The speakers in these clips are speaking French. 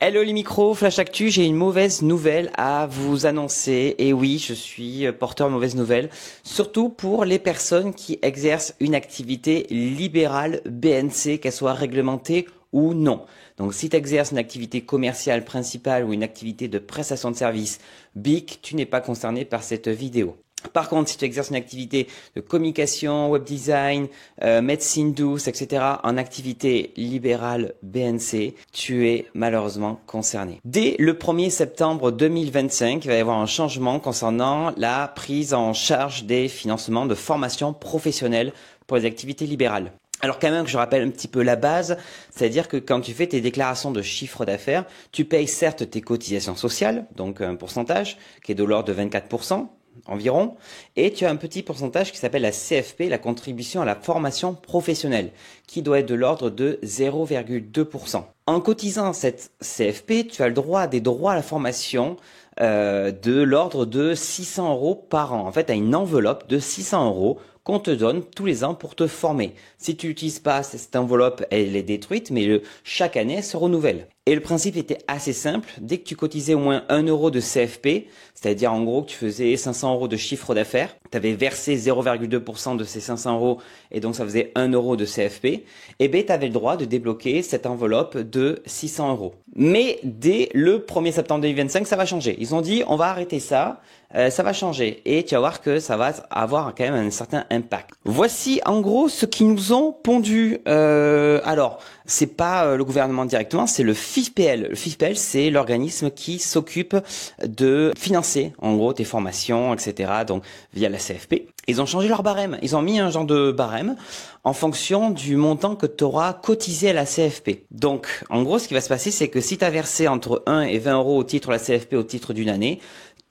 Hello les micros, Flash Actu, j'ai une mauvaise nouvelle à vous annoncer. Et oui, je suis porteur de mauvaises nouvelles, surtout pour les personnes qui exercent une activité libérale BNC, qu'elle soit réglementée ou non. Donc si tu exerces une activité commerciale principale ou une activité de prestation de service BIC, tu n'es pas concerné par cette vidéo. Par contre, si tu exerces une activité de communication, web design, médecine douce, etc., en activité libérale BNC, tu es malheureusement concerné. Dès le 1er septembre 2025, il va y avoir un changement concernant la prise en charge des financements de formation professionnelle pour les activités libérales. Alors quand même que je rappelle un petit peu la base, c'est-à-dire que quand tu fais tes déclarations de chiffre d'affaires, tu payes certes tes cotisations sociales, donc un pourcentage qui est de l'ordre de 24%. Environ, et tu as un petit pourcentage qui s'appelle la CFP, la contribution à la formation professionnelle, qui doit être de l'ordre de 0,2%. En cotisant cette CFP, tu as le droit à des droits à la formation de l'ordre de 600 € par an. En fait, tu as une enveloppe de 600 € qu'on te donne tous les ans pour te former. Si tu n'utilises pas cette enveloppe, elle est détruite, mais chaque année, elle se renouvelle. Et le principe était assez simple. Dès que tu cotisais au moins 1 € de CFP, c'est-à-dire en gros que tu faisais 500 € de chiffre d'affaires, tu avais versé 0,2% de ces 500 € et donc ça faisait 1 € de CFP, et bien tu avais le droit de débloquer cette enveloppe de 600 €. Mais dès le 1er septembre 2025, ça va changer. Ils ont dit on va arrêter ça, ça va changer et tu vas voir que ça va avoir quand même un certain impact. Voici en gros ce qu'ils nous ont pondu. Alors, c'est pas le gouvernement directement, c'est le FIFPL. Le FIFPL, c'est l'organisme qui s'occupe de financer en gros tes formations, etc. Donc via la CFP. Ils ont changé leur barème. Ils ont mis un genre de barème en fonction du montant que tu auras cotisé à la CFP. Donc, en gros, ce qui va se passer, c'est que si tu as versé entre 1 et 20 € au titre de la CFP au titre d'une année,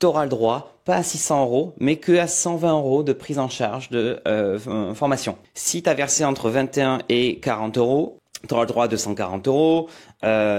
tu auras le droit, pas à 600 €, mais que à 120 € de prise en charge de formation. Si tu as versé entre 21 et 40 €, tu auras le droit à 240 €.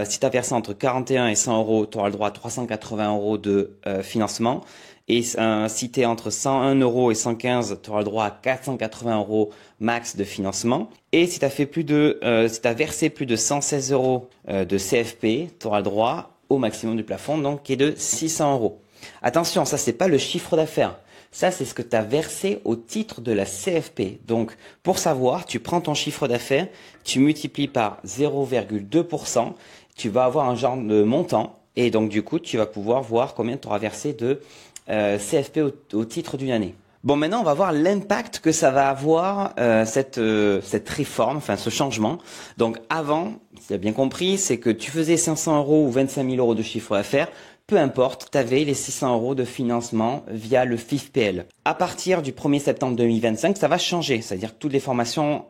Si tu as versé entre 41 et 100 €, tu auras le droit à 380 € de financement. Et si tu es entre 101 € et 115, tu auras le droit à 480 € max de financement. Et si tu as si tu as versé plus de 116 € de CFP, tu auras le droit au maximum du plafond, donc qui est de 600 €. Attention, ça c'est pas le chiffre d'affaires. Ça, c'est ce que tu as versé au titre de la CFP. Donc, pour savoir, tu prends ton chiffre d'affaires, tu multiplies par 0,2%, tu vas avoir un genre de montant. Et donc, du coup, tu vas pouvoir voir combien tu auras versé de CFP au titre d'une année. Bon, maintenant, on va voir l'impact que ça va avoir cette réforme, enfin ce changement. Donc, avant, si tu as bien compris, c'est que tu faisais 500 € ou 25 000 € de chiffre d'affaires. Peu importe, tu avais les 600 € de financement via le FIFPL. À partir du 1er septembre 2025, ça va changer. C'est-à-dire que toutes les formations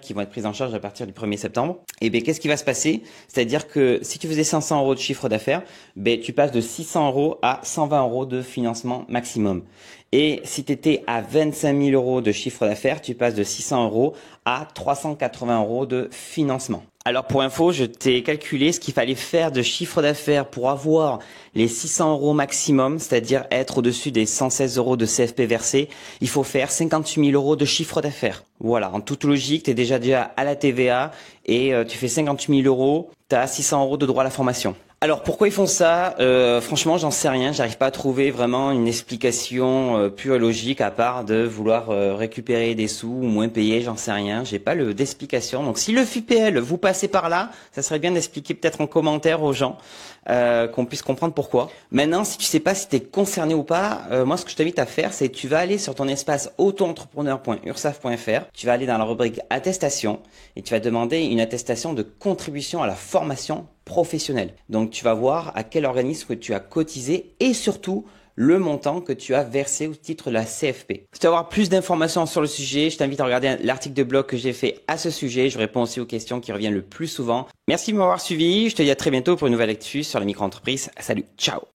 qui vont être prises en charge à partir du 1er septembre, et bien qu'est-ce qui va se passer? C'est-à-dire que si tu faisais 500 € de chiffre d'affaires, ben tu passes de 600 € à 120 € de financement maximum. Et si tu étais à 25 000 € de chiffre d'affaires, tu passes de 600 € à 380 € de financement. Alors pour info, je t'ai calculé ce qu'il fallait faire de chiffre d'affaires pour avoir les 600 € maximum, c'est-à-dire être au-dessus des 116 € de CFP versés. Il faut faire 58 000 € de chiffre d'affaires. Voilà, en toute logique, tu es déjà à la TVA et tu fais 58 000 €, tu as 600 € de droit à la formation. Alors pourquoi ils font ça? Franchement, j'en sais rien. J'arrive pas à trouver vraiment une explication pure et logique à part de vouloir récupérer des sous ou moins payer. J'en sais rien. J'ai pas d'explication. Donc si le FIPL vous passez par là, ça serait bien d'expliquer peut-être en commentaire aux gens qu'on puisse comprendre pourquoi. Maintenant, si tu sais pas si tu es concerné ou pas, moi ce que je t'invite à faire, c'est que tu vas aller sur ton espace auto-entrepreneur.ursaf.fr. Tu vas aller dans la rubrique attestation et tu vas demander une attestation de contribution à la formation professionnelle. Donc tu vas voir à quel organisme tu as cotisé et surtout le montant que tu as versé au titre de la CFP. Si tu veux avoir plus d'informations sur le sujet, je t'invite à regarder l'article de blog que j'ai fait à ce sujet. Je réponds aussi aux questions qui reviennent le plus souvent. Merci de m'avoir suivi. Je te dis à très bientôt pour une nouvelle actu sur les micro-entreprises. Salut, ciao!